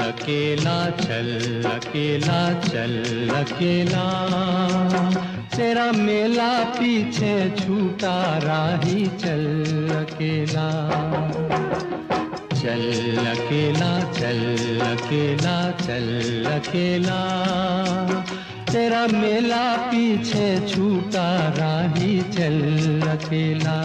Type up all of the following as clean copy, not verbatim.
अकेला चल अकेला चल अकेला, तेरा मेला पीछे छूटा राही चल अकेला। चल अकेला चल अकेला चल अकेला, तेरा मेला पीछे छूटा राही चल अकेला।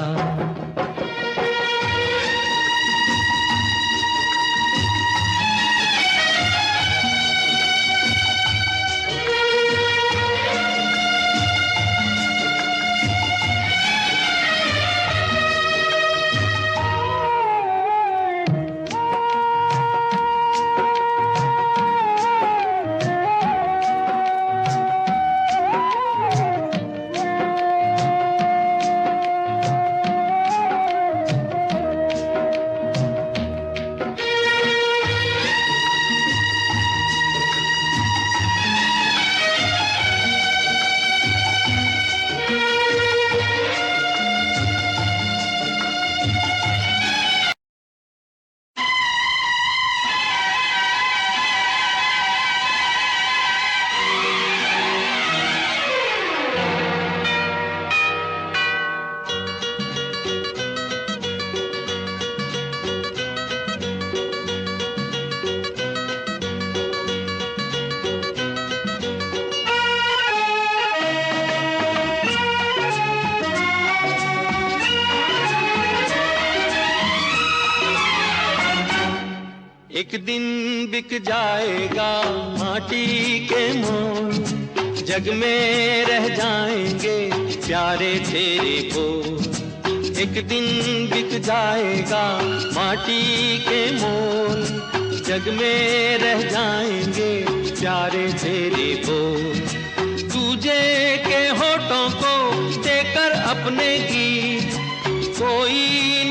एक दिन बिक जाएगा माटी के मोल, जग में रह जाएंगे प्यारे तेरे बोल। एक दिन बिक जाएगा माटी के मोल, जग में रह जाएंगे प्यारे तेरे बोल। तुझे के होठों को देकर अपने गीत, कोई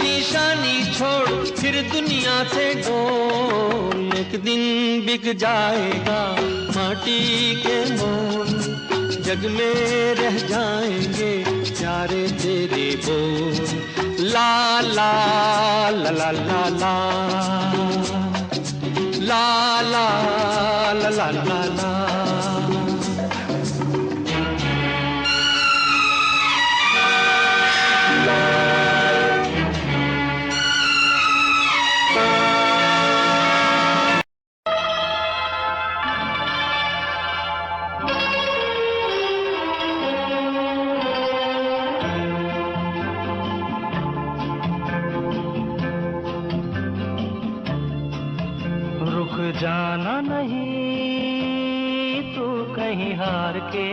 निशानी छोड़ फिर दुनिया से डोल। एक दिन बिक जाएगा माटी के मोल, जग में रह जाएंगे प्यारे तेरे बोल। ला ला ला ला ला ला ला ला ला ला ला ला। जाना नहीं तू कहीं हार के,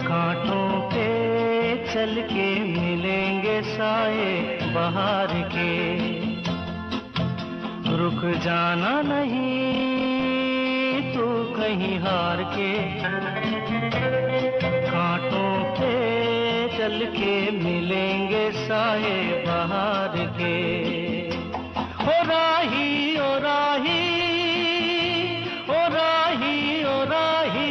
कांटों पे चल के मिलेंगे साए बहार के। रुक जाना नहीं तू कहीं हार के, कांटों पे चल के मिलेंगे साए बहार के। ओ राही ओ राही ओ राही ओ राही,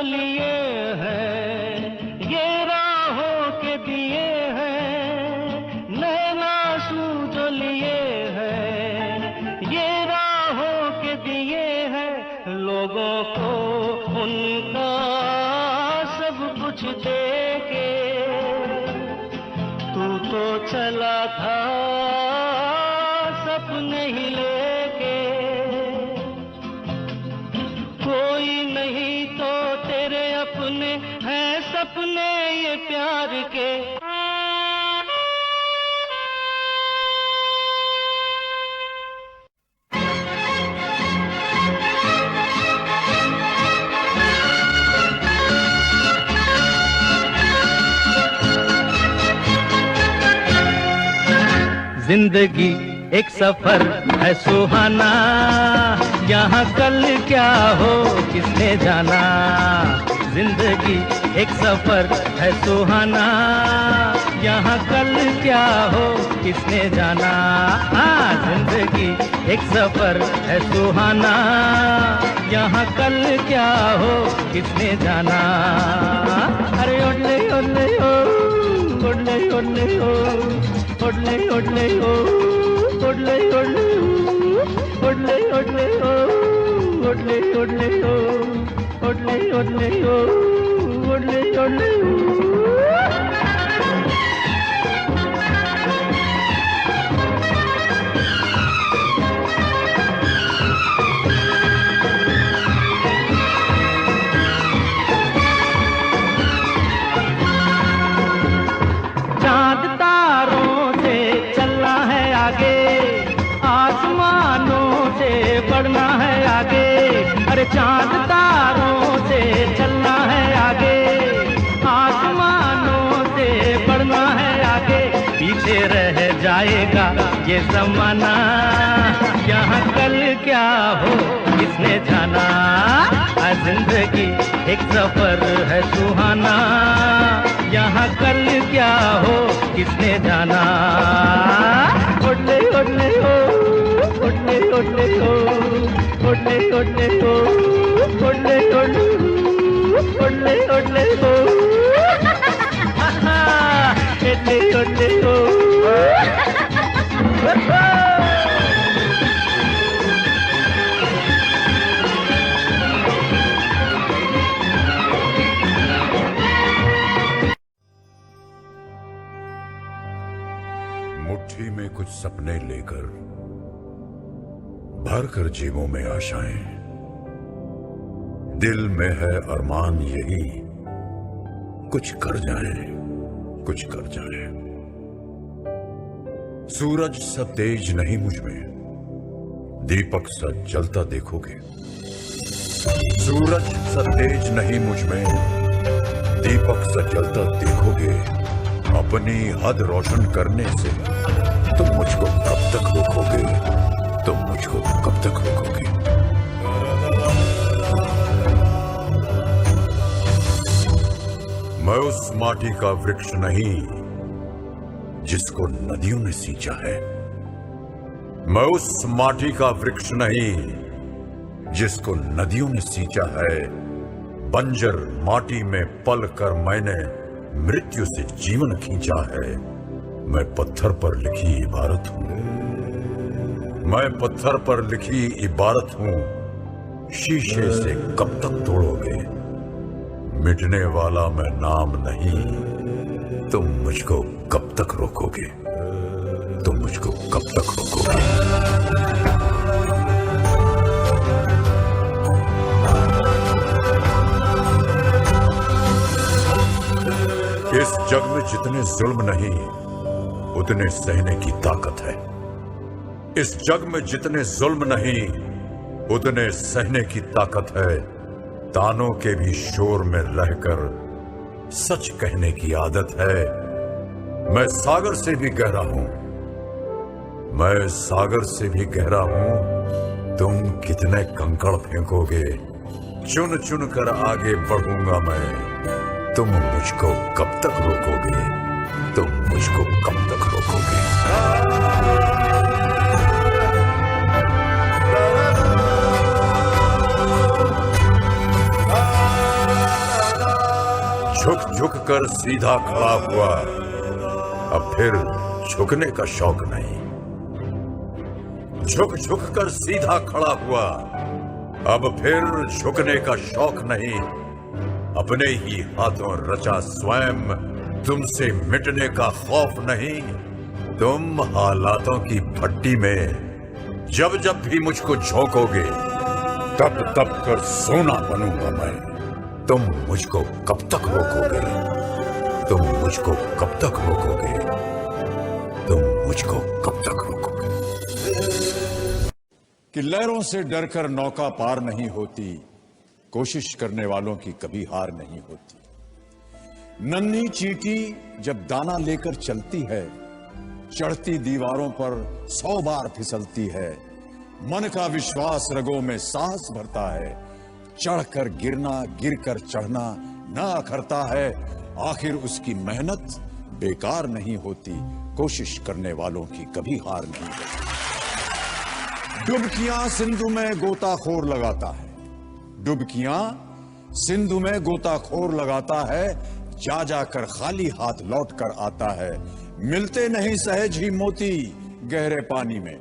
लिए हैं ये राहों के दिए हैं, नैना सूझो लिए हैं ये राहों के दिए हैं। लोगों को उनका सब कुछ दे के तू तो चला था सपने ही लेके। कोई नहीं तो तेरे अपने हैं सपने ये प्यार के। जिंदगी एक सफर है सुहाना, यहाँ कल क्या हो किसने जाना। जिंदगी एक सफर है सुहाना, यहाँ कल क्या हो किसने जाना। जिंदगी एक सफर है सुहाना, यहाँ कल क्या हो किसने जाना। अरे ओडले ओडले ओ, ओडले ओडले ओ, ओडले ओडले ओ, ओडले ओडले ओ, ओडले ओडले ओ, ओडले ओडले ओ, ओडले ओडले ओ, ओडले ओडले ओ। चांद तारों से चलना है आगे, आसमानों से बढ़ना है आगे। अरे चांद तारों से चलना है आगे, आसमानों से बढ़ना है आगे। पीछे रह जाएगा ये ज़माना, यहाँ कल क्या हो किसने जाना। जिंदगी एक सफर है सुहाना, यहाँ कल क्या हो किसने जाना। ओडले ओडले ओ, ओडले ओडले ओ, ओडले ओडले ओ, ओडले ओडले ओ, ओडले ओडले ओ, ओडले ओडले ओ। मुट्ठी में कुछ सपने लेकर भर कर जेबों में आशाएं, दिल में है अरमान यही कुछ कर जाए, कुछ कर जाए। सूरज सा तेज नहीं मुझ में, दीपक सा जलता देखोगे। सूरज सा तेज नहीं मुझ में, दीपक सा जलता देखोगे। अपनी हद रोशन करने से तुम मुझको कब तक रोकोगे, तुम मुझको कब तक रोकोगे। मैं उस माटी का वृक्ष नहीं जिसको नदियों ने सींचा है। मैं उस माटी का वृक्ष नहीं जिसको नदियों ने सींचा है। बंजर माटी में पल कर मैंने मृत्यु से जीवन खींचा है। मैं पत्थर पर लिखी इबारत हूं, मैं पत्थर पर लिखी इबारत हूं। शीशे से कब तक तोड़ोगे, मिटने वाला मैं नाम नहीं। तुम मुझको कब तक रोकोगे, तुम मुझको कब तक रोकोगे। इस जग में जितने जुल्म नहीं उतने सहने की ताकत है। इस जग में जितने जुल्म नहीं उतने सहने की ताकत है। तानों के भी शोर में रहकर सच कहने की आदत है। मैं सागर से भी गहरा हूं, मैं सागर से भी गहरा हूं। तुम कितने कंकड़ फेंकोगे, चुन चुन कर आगे बढ़ूंगा मैं। तुम मुझको कब तक रोकोगे, तुम मुझको कब तक रोकोगे। झुक झुक कर सीधा खड़ा हुआ, अब फिर झुकने का शौक नहीं। झुक झुक कर सीधा खड़ा हुआ, अब फिर झुकने का शौक नहीं। अपने ही हाथों रचा स्वयं, तुमसे मिटने का खौफ नहीं। तुम हालातों की भट्टी में जब जब भी मुझको झोंकोगे, तब तब कर सोना बनूंगा मैं। तुम मुझको कब तक रोकोगे, तुम मुझको कब तक रोकोगे, तुम मुझको कब तक रोकोगे। कि लहरों से डरकर नौका पार नहीं होती, कोशिश करने वालों की कभी हार नहीं होती। नन्ही चींटी जब दाना लेकर चलती है, चढ़ती दीवारों पर 100 बार फिसलती है। मन का विश्वास रगों में साहस भरता है। चढ़कर गिरना, गिरकर चढ़ना ना अखरता है। आखिर उसकी मेहनत बेकार नहीं होती, कोशिश करने वालों की कभी हार नहीं होती। डुबकियां सिंधु में गोताखोर लगाता है। डुबकियां सिंधु में गोताखोर लगाता है। जा जाकर खाली हाथ लौट कर आता है। मिलते नहीं सहज ही मोती गहरे पानी में।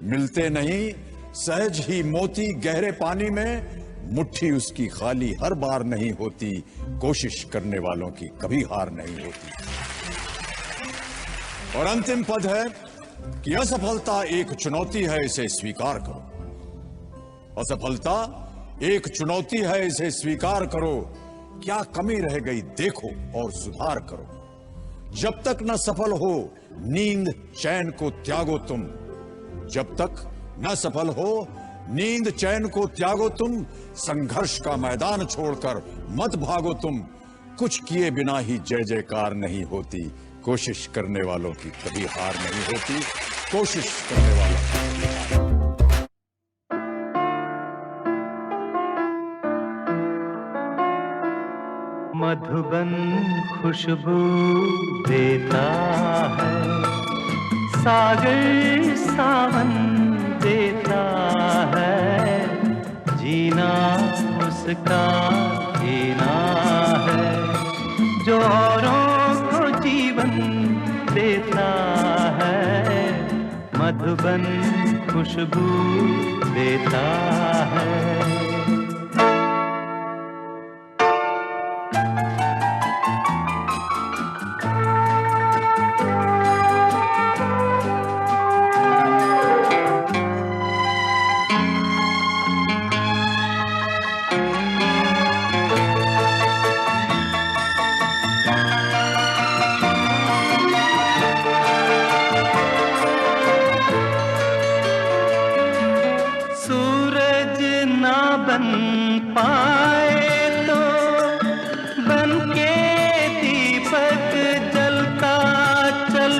मिलते नहीं सहज ही मोती गहरे पानी में। मुट्ठी उसकी खाली हर बार नहीं होती, कोशिश करने वालों की कभी हार नहीं होती। और अंतिम पद है कि असफलता एक चुनौती है, इसे स्वीकार करो। असफलता एक चुनौती है, इसे स्वीकार करो। क्या कमी रह गई देखो और सुधार करो। जब तक न सफल हो नींद चैन को त्यागो तुम। जब तक न सफल हो नींद चैन को त्यागो तुम। संघर्ष का मैदान छोड़कर मत भागो तुम। कुछ किए बिना ही जय जयकार नहीं होती, कोशिश करने वालों की कभी हार नहीं होती। कोशिश करने वालों की कभी हार। मधुबन खुशबू देता है, सागर सावन देता है। जीना उसका जीना है, जो औरों को जीवन देता है। मधुबन खुशबू देता है। बन पाए तो बन के दीपक जलता चल।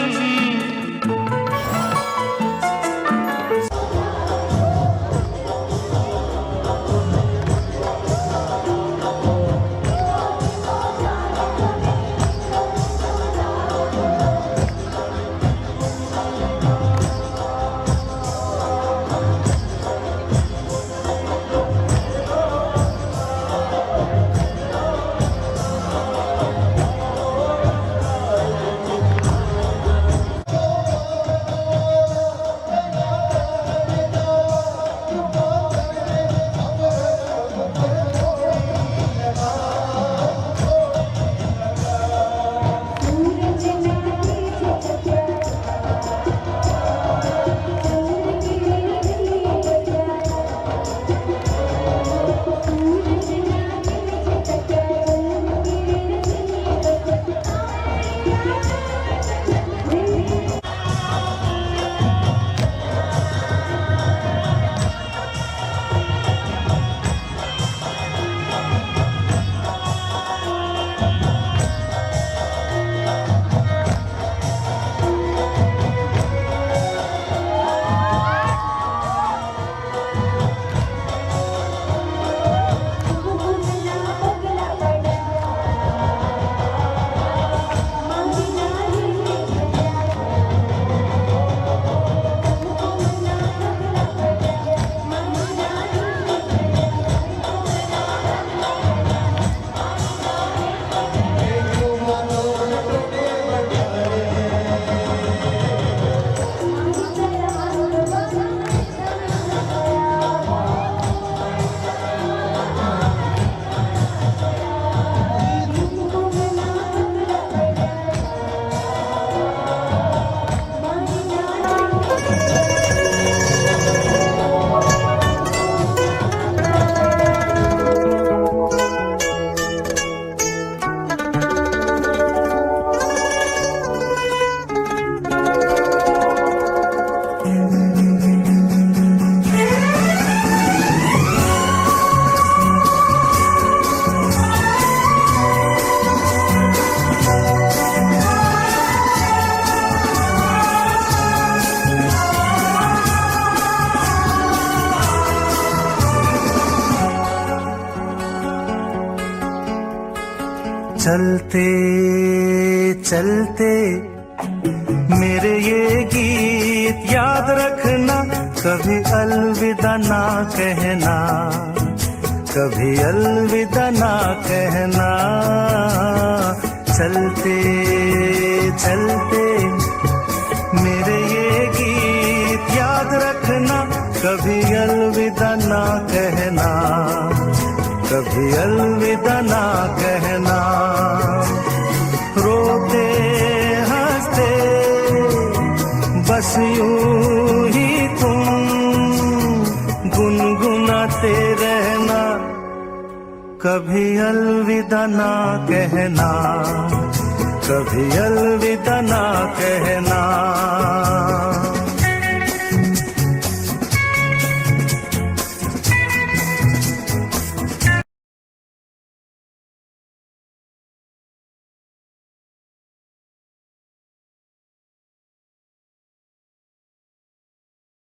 चलते चलते मेरे ये गीत याद रखना, कभी अलविदा ना कहना, कभी अलविदा ना कहना। चलते चलते मेरे ये गीत याद रखना, कभी अलविदा ना कहना, कभी अलविदा ना कहना। रोते हंसते बस यूं ही तुम गुनगुनाते रहना, कभी अलविदा ना कहना, कभी अलविदा ना कहना।